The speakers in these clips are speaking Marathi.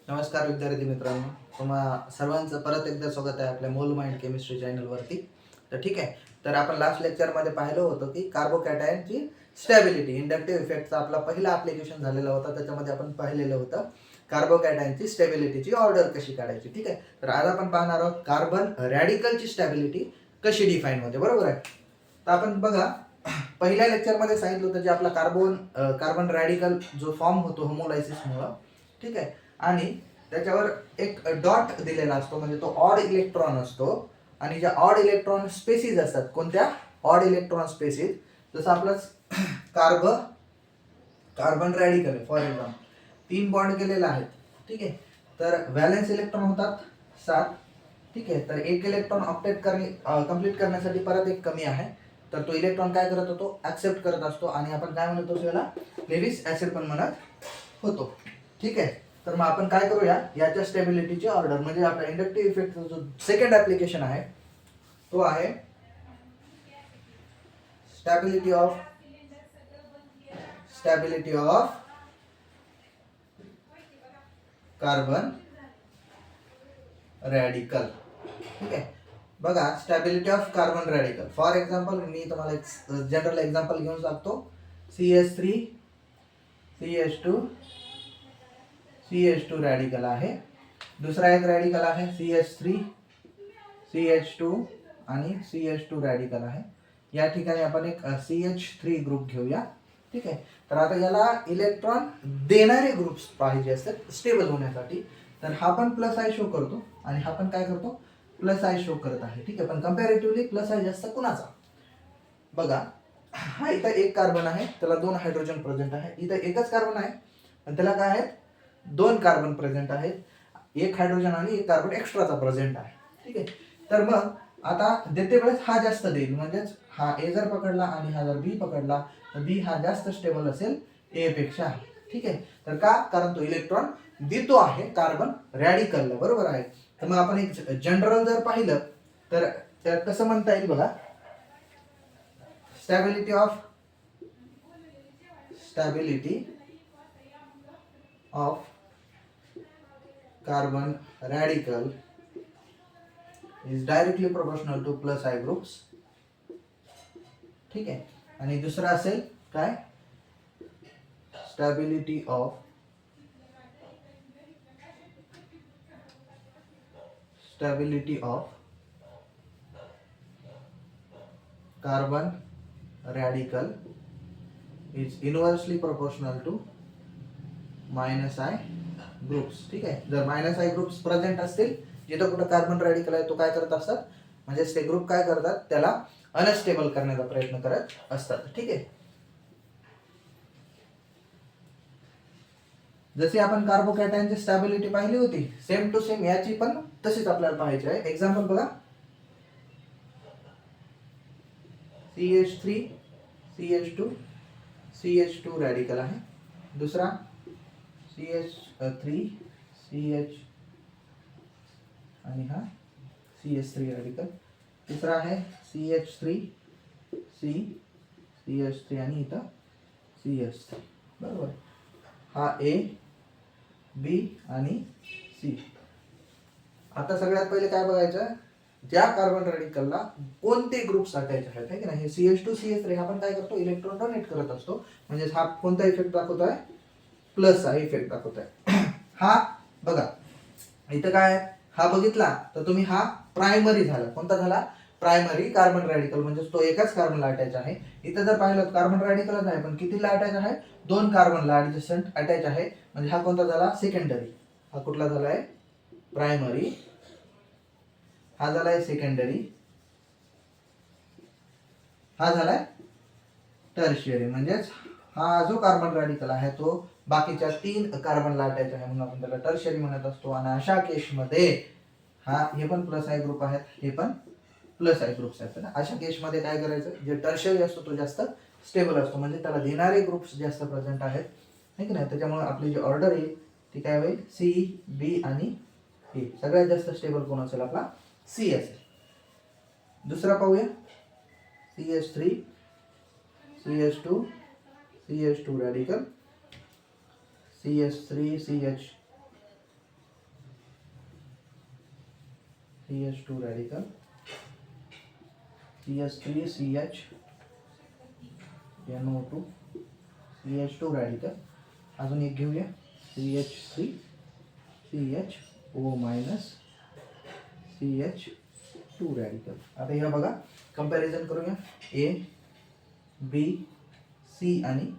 नमस्कार विद्यार्थी मित्रांनो, तुम्हा सर्वांचं परत एकदा स्वागत आहे आपल्या मोल माइंड केमिस्ट्री चॅनलवरती. तर ठीक आहे, तर आपण लास्ट लेक्चरमध्ये पाहिलं होतं की कार्बोकॅटायनची स्टॅबिलिटी इंडक्टिव्ह इफेक्टचा आपला पहिला ॲप्लिकेशन झालेला होता. त्याच्यामध्ये आपण पाहिलेलं होतं कार्बोकॅटायनची स्टॅबिलिटीची ऑर्डर कशी काढायची. ठीक आहे, तर आज आपण पाहणार आहोत कार्बन रॅडिकलची स्टॅबिलिटी कशी डिफाईन होते. बरोबर आहे. तर आपण बघा, पहिल्या लेक्चरमध्ये सांगितलं होतं जे आपला कार्बन रॅडिकल जो फॉर्म होतो होमोलायसिसमुळं, ठीक आहे, आणि त्याच्यावर एक डॉट दिलेला असतो, म्हणजे तो ऑड इलेक्ट्रॉन असतो. आणि ज्या ऑड इलेक्ट्रॉन स्पेसिस असतात, कोणत्या ऑड इलेक्ट्रॉन स्पेसिस, जसं आपलं कार्बन रॅडिकल आहे फॉर एक्झाम्पल, 3 बॉन्ड केलेले आहेत. ठीक आहे, तर व्हॅलेन्स इलेक्ट्रॉन होतात 7. ठीक आहे, तर एक इलेक्ट्रॉन ऑक्टेट कंप्लीट करण्यासाठी परत एक कमी आहे, तर तो इलेक्ट्रॉन काय करत होतो, ऍक्सेप्ट करत असतो, आणि आपण काय म्हणतो त्याला लेविस ऍसिड पण म्हणत होतो. ठीक आहे, तर मग आपण काय करूया, याच्या स्टेबिलिटीची ऑर्डर, म्हणजे आपला इंडक्टिव्ह इफेक्टचा जो सेकंड ऍप्लिकेशन आहे तो आहे स्टॅबिलिटी ऑफ कार्बन रॅडिकल. ठीक आहे, बघा, stability of carbon radical for example मी तुम्हाला एक जनरल एक्झाम्पल घेऊन सांगतो. CH3 CH2 CH2 रॅडिकल आहे. दुसरा एक रॅडिकल आहे CH3 CH2 आणि CH2 रॅडिकल आहे. या ठिकाणी आपण एक CH3 ग्रुप घेऊया. ठीक आहे, तर आता याला इलेक्ट्रॉन देणारे ग्रुप्स पाहिजे असतात स्टेबल होण्यासाठी. तर हा पण प्लस आय शो करतो आणि हा पण काय करतो, प्लस आय शो करत आहे. ठीक आहे, पण कंपॅरेटिव्हली प्लस आय जास्त कुणाचा. बघा, हा इथं एक कार्बन आहे, त्याला 2 हायड्रोजन प्रेझेंट आहे. इथं एकच कार्बन आहे पण त्याला काय आहेत, 2 कार्बन प्रेझेंट आहेत. एक हायड्रोजन आणि एक कार्बन एक्स्ट्राचा प्रेझेंट आहे. ठीक आहे, तर मग आता देते वेळेस हा जास्त देईल, म्हणजेच हा ए जर पकडला आणि हा जर बी पकडला तर बी हा जास्त स्टेबल असेल ए पेक्षा. ठीक आहे, तर का, कारण तो इलेक्ट्रॉन देतो आहे कार्बन रॅडिकलला. बरोबर आहे. तर मग आपण एक जनरल जर पाहिलं तर कसं म्हणता येईल बघा, stability of carbon radical is directly proportional to plus I groups. ठीक आहे, आणि दुसरा असेल काय, stability of carbon radical is inversely proportional to minus I groups. ठीक आहे, जर मायनस आय ग्रुप्स प्रेझेंट असतील जिथं कुठं कार्बन रॅडिकल आहे, तो काय करत असतात, म्हणजे ते ग्रुप काय करतात, त्याला अनस्टेबल करण्याचा प्रयत्न करत असतात. ठीक आहे, जशी आपण कार्बोकॅटायनची स्टॅबिलिटी पाहिली होती, सेम टू सेम याची पण तशीच आपल्याला पाहायची आहे. एक्झाम्पल बघा, CH3 CH2 CH2 रॅडिकल आहे. दुसरा CH3 CH आणि हा CH3 रॅडिकल. तिसरा आहे CH3 CH3 आणि इथं CH3. बरोबर, हा A B आणि C. आता सगळ्यात पहिले काय बघायचं, ज्या कार्बन रॅडिकलला कोणते ग्रुप्स अटॅच आहेत, है की नाही. हे CH2 CH3 आपण काय करतो, इलेक्ट्रॉन डोनेट करत असतो, म्हणजे हा कोणता इफेक्ट दाखवतोय, प्लस हा इफेक्ट दाखवतोय. हा बघा, इथं काय, हा बघितला तर तुम्ही हा प्रायमरी झाला. कोणता झाला, प्रायमरी कार्बन रॅडिकल, म्हणजे तो एकाच कार्बनला अटॅच आहे. इथं जर पाहिलं कार्बन रॅडिकलच आहे पण कितीला अटॅच आहे, 2 कार्बनला ऍडजस्टंट अटॅच आहे, म्हणजे हा कोणता झाला, सेकंडरी. हा कुठला झालाय, प्रायमरी. हा झालाय सेकंडरी. हा झालाय टर्शियरी. म्हणजेच हा जो कार्बन रॅडिकल आहे तो बाकीच्या 3 कार्बनला अटॅच आहे, म्हणून आपण त्याला टर्शियरी म्हणत असतो. आणि अशा केसमध्ये हे पण प्लस आय ग्रुप आहेत, हे पण प्लस आय ग्रुप्स आहेत. अशा केसमध्ये काय करायचं, जे टर्शियरी असतो तो जास्त स्टेबल असतो, म्हणजे त्याला देणारे ग्रुप्स जास्त प्रेझेंट आहेत, है की नाही. त्याच्यामुळे आपली जी ऑर्डर येईल ती काय होईल, C B आणि E. सगळ्यात जास्त स्टेबल कोण असेल, आपला C असेल. दुसरा पाहूया, CH3 CH2 CH2 radical, CH3 CH CH2 radical, CH3 CH NO2 CH2 radical. अजून एक घेऊया CH3 CHO minus CH2 radical. आता हे बघा कंपॅरिझन करूया A B C आणि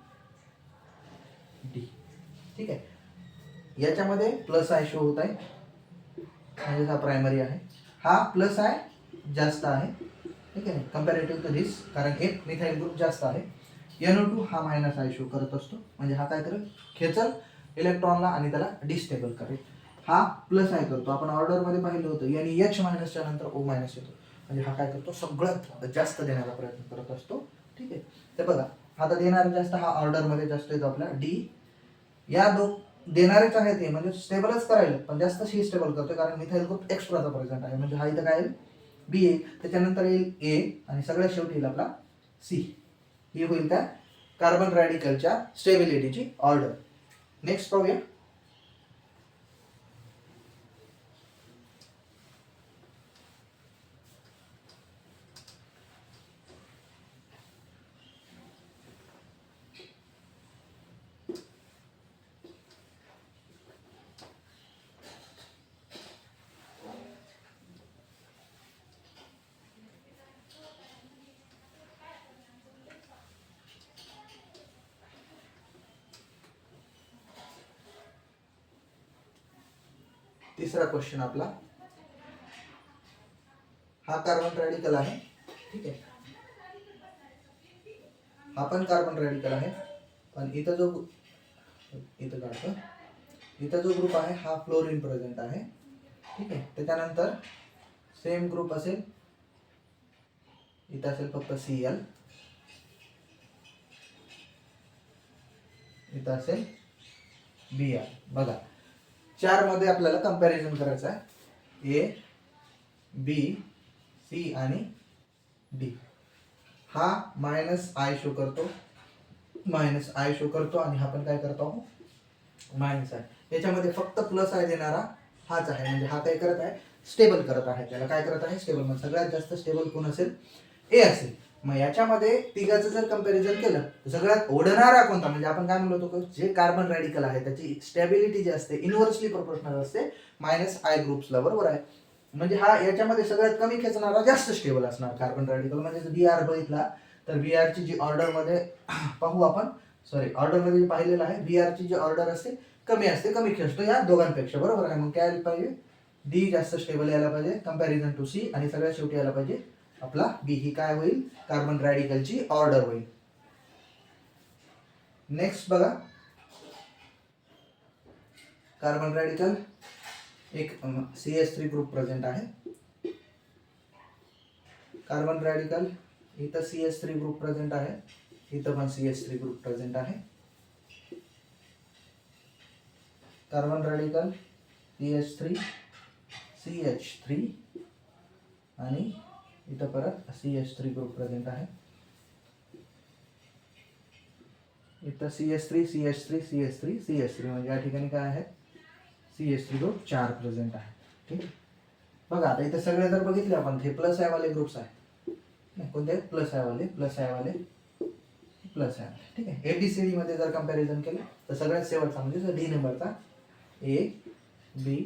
D. ठीक आहे. याच्यामध्ये प्लस आय शो होत आहे म्हणजे हा प्रायमरी आहे, हा प्लस आय जास्त आहे. ठीक आहे कंपॅरेटिव्ह टू दिस, कारण एक मिथाइल ग्रुप जास्त आहे. NO2 हा मायनस आय शो करत असतो म्हणजे हा काय करेल, खेचल इलेक्ट्रॉनला आणि त्याला डिस्टेबल करेल. हा प्लस आय करतो, आपण ऑर्डर मध्ये पाहिलं होतं आणि H मायनसच्या नंतर O मायनस येतो म्हणजे हा काय करतो, सगळ्यात जास्त देण्याचा प्रयत्न करत असतो. ठीक आहे. तर बघा आता देणारा जास्त, हा ऑर्डर मध्ये जास्त येतो आपला D. या देणारेच आहे ते म्हणजे स्टेबलच करायला, पण जास्त सी स्टेबल करतो कारण मिथाइल ग्रुप एक्स्ट्राचा प्रेझेंट आहे म्हणजे हा इथं काय येईल बी येईल, त्याच्यानंतर येईल ए आणि सगळ्यात शेवटी येईल आपला सी. ही होईल त्या कार्बन रॅडिकलच्या स्टेबिलिटीची ऑर्डर. नेक्स्ट पाहूया. तिसरा क्वेश्चन आपला, हा कार्बन रॅडिकल आहे. ठीक आहे, हा पण कार्बन रॅडिकल आहे, पण इथं जो ग्रुप आहे हा फ्लोरीन प्रेझेंट आहे. ठीक आहे. त्याच्यानंतर सेम ग्रुप असेल, इथं असेल फक्त Cl, इथं असेल Br. बघा चार मध्ये आपल्याला कंपॅरिझन करायचं आहे, ए बी सी आणि डी. हा मायनस आय शो करतो, आणि हा पण काय करतो मायनस आय. याच्यामध्ये फक्त प्लस आय देणारा हाच आहे म्हणजे हा काय करत आहे, स्टेबल करत आहे. त्याला काय करत आहे, स्टेबल. मग सगळ्यात जास्त स्टेबल कोण असेल, ए असेल. मग याच्यामध्ये तिघाचं जर कंपॅरिझन केलं तर सगळ्यात ओढणारा कोणता, म्हणजे आपण काय म्हणलो होतो, जे कार्बन रॅडिकल आहे त्याची स्टॅबिलिटी जी असते इनव्हर्सली प्रोपोर्शनल असते मायनस आय ग्रुप्सला. बरोबर आहे. म्हणजे हा याच्यामध्ये सगळ्यात कमी खेचणारा जास्त स्टेबल असणार कार्बन रॅडिकल. म्हणजे बी आर बघितला तर बी आर ची जी ऑर्डर मध्ये पाहू आपण, सॉरी ऑर्डर मध्ये पाहिलेलं आहे, बी आर ची जी ऑर्डर असते कमी असते, कमी खेचतो या दोघांपेक्षा. बरोबर आहे. मग काय यायला पाहिजे, डी जास्त स्टेबल यायला पाहिजे कंपॅरिझन टू सी, आणि सगळ्यात शेवटी यायला पाहिजे आपला बी. ही काय होईल, कार्बन रॅडिकलची ऑर्डर होईल. नेक्स्ट बघा, कार्बन रॅडिकल एक CH3 ग्रुप प्रेझेंट आहे. कार्बन रॅडिकल इथं CH3 ग्रुप प्रेझेंट आहे, इथं पण CH3 ग्रुप प्रेझेंट आहे. कार्बन रॅडिकल CH3 CH3 आणि इथं परत CH3 ग्रुप प्रेझेंट आहे. इथं CH3 CH3 CH3 CH3 म्हणजे या ठिकाणी काय आहे, CH3 ग्रुप 4 प्रेझेंट आहे. ठीक आहे. बघा आता इथे सगळे जर बघितले आपण, हे प्लस आय वाले ग्रुप्स आहे, कोणते प्लस आय वाले प्लस आय वाले प्लस आय. ठीक आहे. ABCD मध्ये जर कंपॅरिझन केलं तर सगळ्यात शेवटचा म्हणजे डी नंबरचा ए बी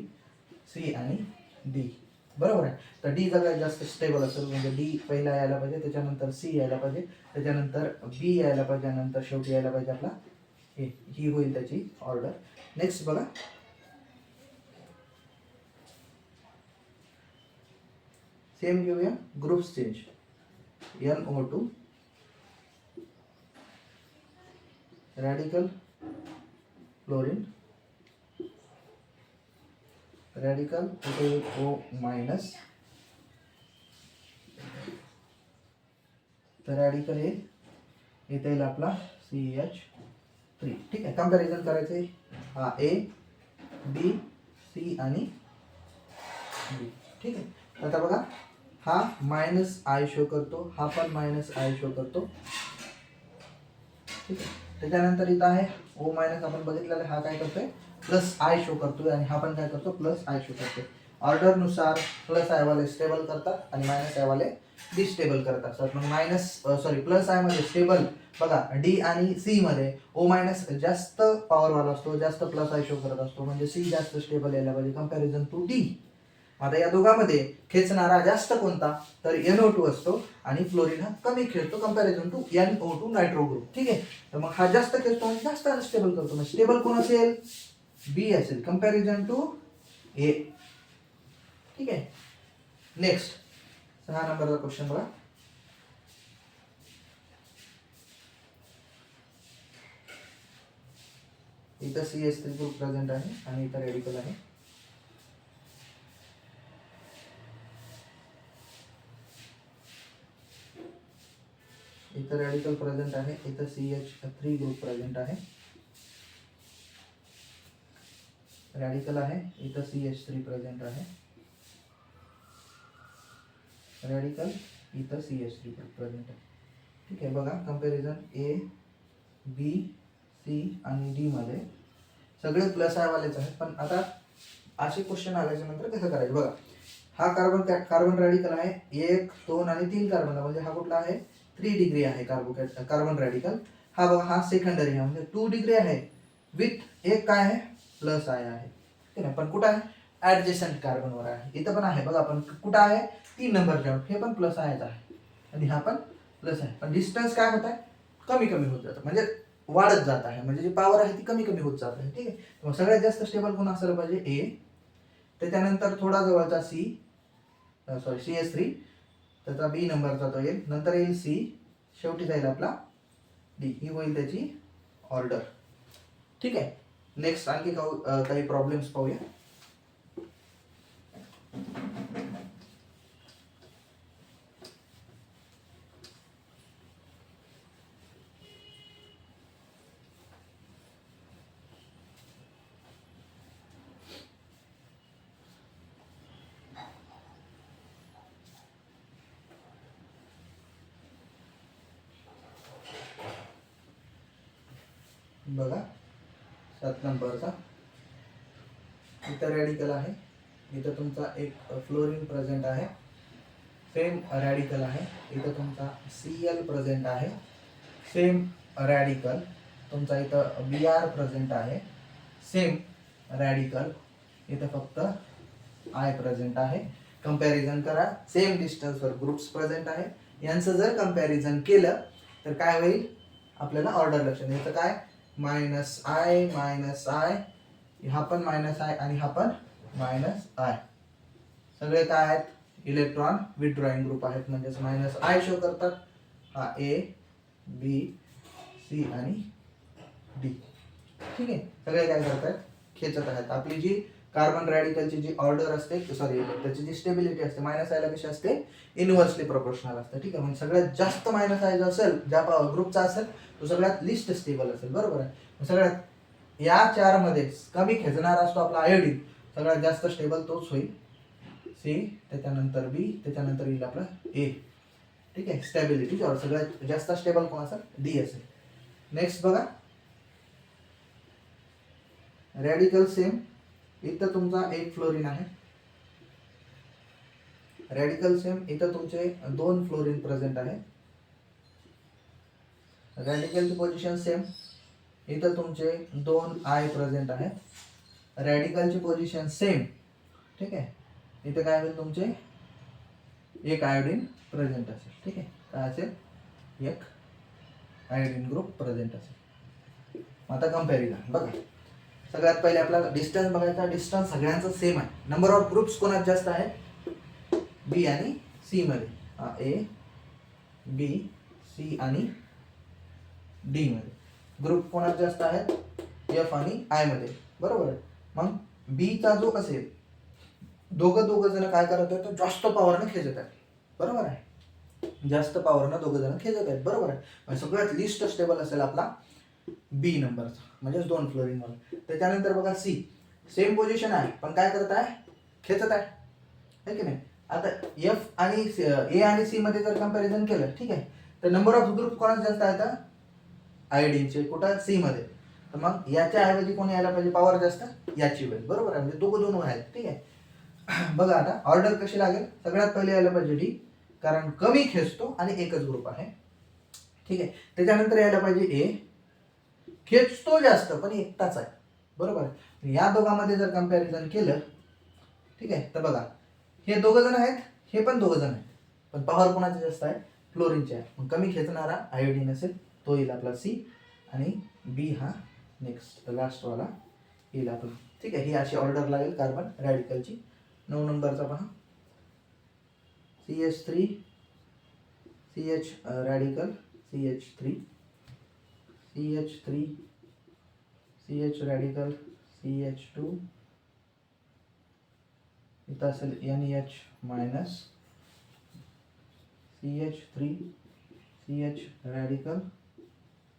सी आणि डी. बरोबर आहे. तर डी सगळ्यात जास्त स्टेबल असेल म्हणजे डी पहिला यायला पाहिजे, त्याच्यानंतर सी यायला पाहिजे, त्याच्यानंतर बी यायला पाहिजे, नंतर शेवटी यायला पाहिजे आपला ए. ही होईल त्याची ऑर्डर. नेक्स्ट बघा, सेम घेऊया groups change. NO2 radical fluorine radical O minus, तर रॅडिकल हे इथे येईल आपला CH3. ठीक आहे. कंपॅरिझन करायचं आहे, हा ए बी सी आणि बी. ठीक आहे. आता बघा हा मायनस आय शो करतो, हा पण मायनस आय शो करतो. ठीक आहे. त्याच्यानंतर इथं आहे O मायनस, आपण बघितलेलं हा काय करतोय प्लस आय शो करतोय, आणि हा पण काय करतो प्लस आय शो करतोय. ऑर्डर नुसार प्लस आय वाले स्टेबल करतात आणि मायनस आय वाले डिस्टेबल करतात. तर मग प्लस आय मध्ये स्टेबल बघा डी आणि सी मध्ये ओ मायनस जास्त पॉवर वाला असतो, जास्त प्लस आय शो करत असतो, म्हणजे सी जास्त स्टेबल यायला पाहिजे कम्पॅरिझन टू डी. आता या दोघांमध्ये खेचणारा जास्त कोणता, तर NO2 असतो आणि फ्लोरीन हा कमी खेचतो comparison to NO2 nitro group. ठीक आहे, तर मग हा जास्त खेचतो आणि जास्त अनस्टेबल करतो. मग स्टेबल कोण असेल, बी असेल कम्पॅरिझन टू ए. ठीक आहे, नेक्स्ट 6 नंबरचा क्वेश्चन बघा. इथं CH3 ग्रुप प्रेझेंट आहे आणि इथं रेडिकल आहे. इथं रेडिकल प्रेझेंट आहे, इथं CH3 ग्रुप प्रेझेंट आहे. रेडिकल आहे, इथं CH3 प्रेझेंट आहे. रेडिकल इथं CH3 प्रेझेंट आहे. ठीक आहे, बघा कंपॅरिझन A, B, C आणि D मध्ये सगळे प्लस आय वालेच आहेत. पण आता असे क्वेश्चन आल्याच्या नंतर कसं करायचं बघा. हा कार्बन रेडिकल आहे, 1, 2 आणि 3 कार्बन, म्हणजे हा कुठला आहे 3 डिग्री आहे कार्बन रेडिकल. हा बघा हा सेकंडरी आहे म्हणजे 2 डिग्री आहे विथ एक काय आहे प्लस आय आहे. ठीक आहे, पण कुठं आहे ऍडजस्टंट कार्बनवर आहे. इथं पण आहे बघा, पण कुठं आहे 3 नंबरच्या, हे पण प्लस आयच आहे आणि हा पण प्लस आहे. पण डिस्टन्स काय होत आहे, कमी कमी होत जातं, म्हणजे वाढत जात आहे, म्हणजे जी पॉवर आहे ती कमी कमी होत जात आहे. ठीक आहे, मग सगळ्यात जास्त स्टेबल कोण असायला पाहिजे ए, त्याच्यानंतर थोडा जवळचा CH3, त्याचा बी नंबरचा तो येईल, नंतर येईल सी, शेवटी जाईल आपला डी. ही होईल त्याची ऑर्डर. ठीक आहे, नेक्स्ट आणखी काही प्रॉब्लेम्स पाहूया. बघा 7 नंबरचा, इथं रेडिकल आहे, इथं तुमचा एक फ्लोरीन प्रेझेंट आहे, सेम रॅडिकल आहे, इथं तुमचा Cl प्रेझेंट आहे, सेम रॅडिकल तुमचा इथं Br प्रेझेंट आहे, सेम रॅडिकल इथं फक्त I प्रेझेंट आहे. कंपॅरिझन करा, सेम डिस्टन्सवर ग्रुप्स प्रेझेंट आहे. यांचं जर कंपॅरिझन केलं तर काय होईल, आपल्याला ऑर्डर लक्षात येतं काय -I -I, हा पण -I आणि हा पण -I. सगळे काय आहेत इलेक्ट्रॉन विथड्रॉइंग ग्रुप आहेत, म्हणजेच -I शो करतात. हा A, B, C आणि D. ठीक आहे, सगळे काय करतात खेचत आहेत. आपली जी कार्बन रॅडिकलची जी ऑर्डर असते, त्याची जी स्टेबिलिटी असते -I ला कशी असते, इनव्हर्सली प्रोपोर्शनल असते. ठीक आहे, म्हणजे सगळ्यात जास्त -I जो असेल ज्या ग्रुपचा असेल तो सगळ्यात लिस्ट स्टेबल असेल. बरोबर आहे, सगळ्यात या 4 मध्ये कमी खेचणारा असतो आपला आयोडीन, सगळ्यात जास्त स्टेबल तोच होईल सी, त्याच्यानंतर बी, त्याच्यानंतर येईल आपला ए. ठीक आहे, स्टेबिलिटी सगळ्यात जास्त स्टेबल कोण असेल डी असेल. नेक्स्ट बघा, रॅडिकल सेम, इथं तुमचा एक फ्लोरीन आहे, रॅडिकल सेम, इथं तुमचे 2 फ्लोरीन प्रेझेंट आहे, रॅडिकलची पोझिशन सेम, इथं तुमचे 2 आय प्रेझेंट आहेत, रॅडिकलची पोझिशन सेम. ठीक आहे, इथं काय होईल तुमचे एक आयोडीन प्रेझेंट असेल. ठीक आहे, काय असेल एक आयोडीन ग्रुप प्रेझेंट असेल. आता कंपॅरिझन बघा, सगळ्यात पहिले आपल्याला डिस्टन्स बघायचा. डिस्टन्स सगळ्यांचा सेम आहे. नंबर ऑफ ग्रुप्स कोणात जास्त आहे, बी आणि सी मध्ये, ए, बी, सी आणि डी मध्ये. ग्रुप कोणात जास्त आहेत, एफ आणि आय मध्ये. बरोबर आहे, मग बी चा जो असेल, दोघं जण काय करत आहेत, जास्त पॉवरने खेचत आहेत. बरोबर आहे, जास्त पॉवरनं दोघं जण खेचत आहेत. बरोबर आहे, सगळ्यात लिस्ट स्टेबल असेल आपला बी नंबरचा, म्हणजे 2 फ्लोरीन मध्ये. त्याच्यानंतर बघा सी, सेम पोझिशन आहे पण काय करत आहे, खेचत आहे की नाही. आता एफ आणि ए आणि सी मध्ये जर कंपॅरिझन केलं, ठीक आहे, तर नंबर ऑफ ग्रुप कोणाच जास्त आहेत, आयोडीनचे, कुठं सी मध्ये. तर मग याच्या ऐवजी कोणी यायला पाहिजे, पॉवर जास्त याची होईल. बरोबर आहे, म्हणजे दोघं आहेत. ठीक आहे, बघा आता ऑर्डर कशी लागेल, सगळ्यात पहिले यायला पाहिजे डी, कारण कमी खेचतो आणि एकच ग्रुप आहे. ठीक आहे, त्याच्यानंतर यायला पाहिजे ए, खेचतो जास्त पण एकटाच आहे. बरोबर, या दोघांमध्ये जर कंपॅरिझन केलं, ठीक आहे, तर बघा हे दोघ जण आहेत, हे पण दोघ जण आहेत, पण पॉवर कोणाचे जास्त आहे, फ्लोरीनचे आहे. मग कमी खेचणारा आयोडीन असेल, तो येईल आपला सी, आणि बी हा नेक्स्ट लास्ट वाला येईल आपला. ठीक आहे, ही अशी ऑर्डर लागेल कार्बन रॅडिकलची. 9 नंबरचा पहा, CH3 CH radical CH3 CH3 CH radical CH2, इथं असेल NH minus CH3 CH radical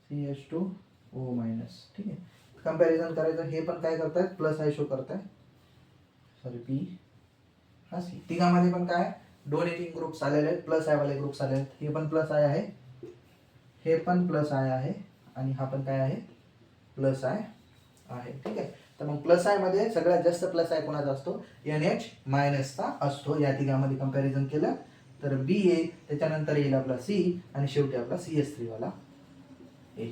CH2O minus. ठीक आहे, कंपॅरिझन करायचं. हे पण काय करतायत, प्लस आय शो करताय, सॉरी पी हा सी. तिघांमध्ये पण काय डोनेटिंग ग्रुप्स आलेले आहेत, प्लस आय वाले ग्रुप्स आले आहेत. हे पण प्लस आय आहे, हे पण प्लस आय आहे, आणि हा पण काय आहे, प्लस आय आहे. ठीक आहे, तर मग प्लस आय मध्ये सगळ्यात जास्त प्लस आय कोणाचा असतो, NH मायनसचा असतो. या तिघांमध्ये कंपॅरिझन केलं तर बी येईल, त्याच्यानंतर येईल आपला सी, आणि शेवटी आपला CH3 वाला ए.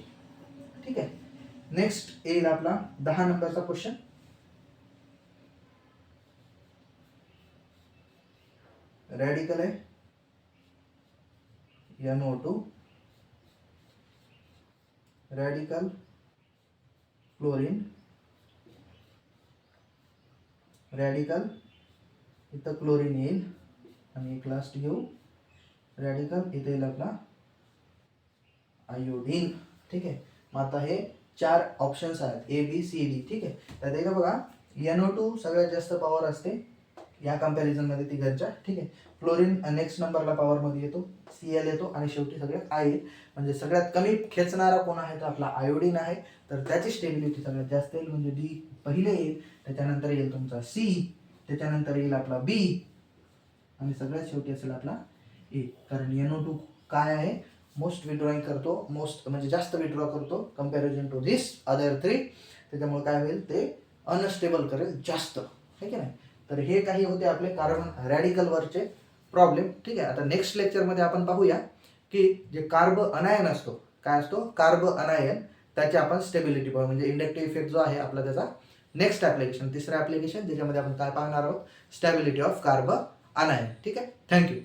ठीक आहे, नेक्स्ट येईल आपला 10 नंबरचा क्वेश्चन. रॅडिकल आहे NO2, रॅडिकल क्लोरीन, रॅडिकल इथं क्लोरीन येईल, आणि एक लास्ट घेऊ रॅडिकल, इथे येईल आपला आयोडीन. ठीक आहे, मग आता हे 4 ऑप्शन्स आहेत ABCD. ठीक आहे, तर ते का बघा, NO2 सगळ्यात जास्त पॉवर असते या कंपॅरिझन मध्ये तिघांच्या. ठीक आहे, क्लोरीन नेक्स्ट नंबरला पॉवर मध्ये येतो, Cl येतो, आणि शेवटी सगळ्यात आय येईल. म्हणजे सगळ्यात कमी खेचणारा कोण आहे, तर आपला आयोडीन आहे, तर त्याची स्टेबिलिटी सगळ्यात जास्त येईल, म्हणजे डी पहिले येईल, त्याच्यानंतर येईल तुमचा सी, त्याच्यानंतर येईल आपला बी, आणि सगळ्यात शेवटी असेल आपला ए. कारण NO2 काय आहे, मोस्ट विड्रॉइंग करतो, मोस्ट म्हणजे जास्त विड्रॉ करतो कंपॅरिझन टू धिस अदर 3. त्याच्यामुळे काय होईल, ते अनस्टेबल करेल जास्त, है की नाही. तर हे काही होते आपले कार्बन रॅडिकलवरचे प्रॉब्लेम. ठीक आहे, आता नेक्स्ट लेक्चरमध्ये आपण पाहूया की जे कार्ब अनायन असतो, काय असतो, कार्ब अनायन, त्याची आपण स्टेबिलिटी पाहू, म्हणजे इंडक्टिव्ह इफेक्ट जो आहे आपला त्याचा नेक्स्ट ॲप्लिकेशन, तिसरं ॲप्लिकेशन, ज्याच्यामध्ये आपण काय पाहणार आहोत, स्टॅबिलिटी ऑफ कार्ब अनायन. ठीक आहे, थँक्यू.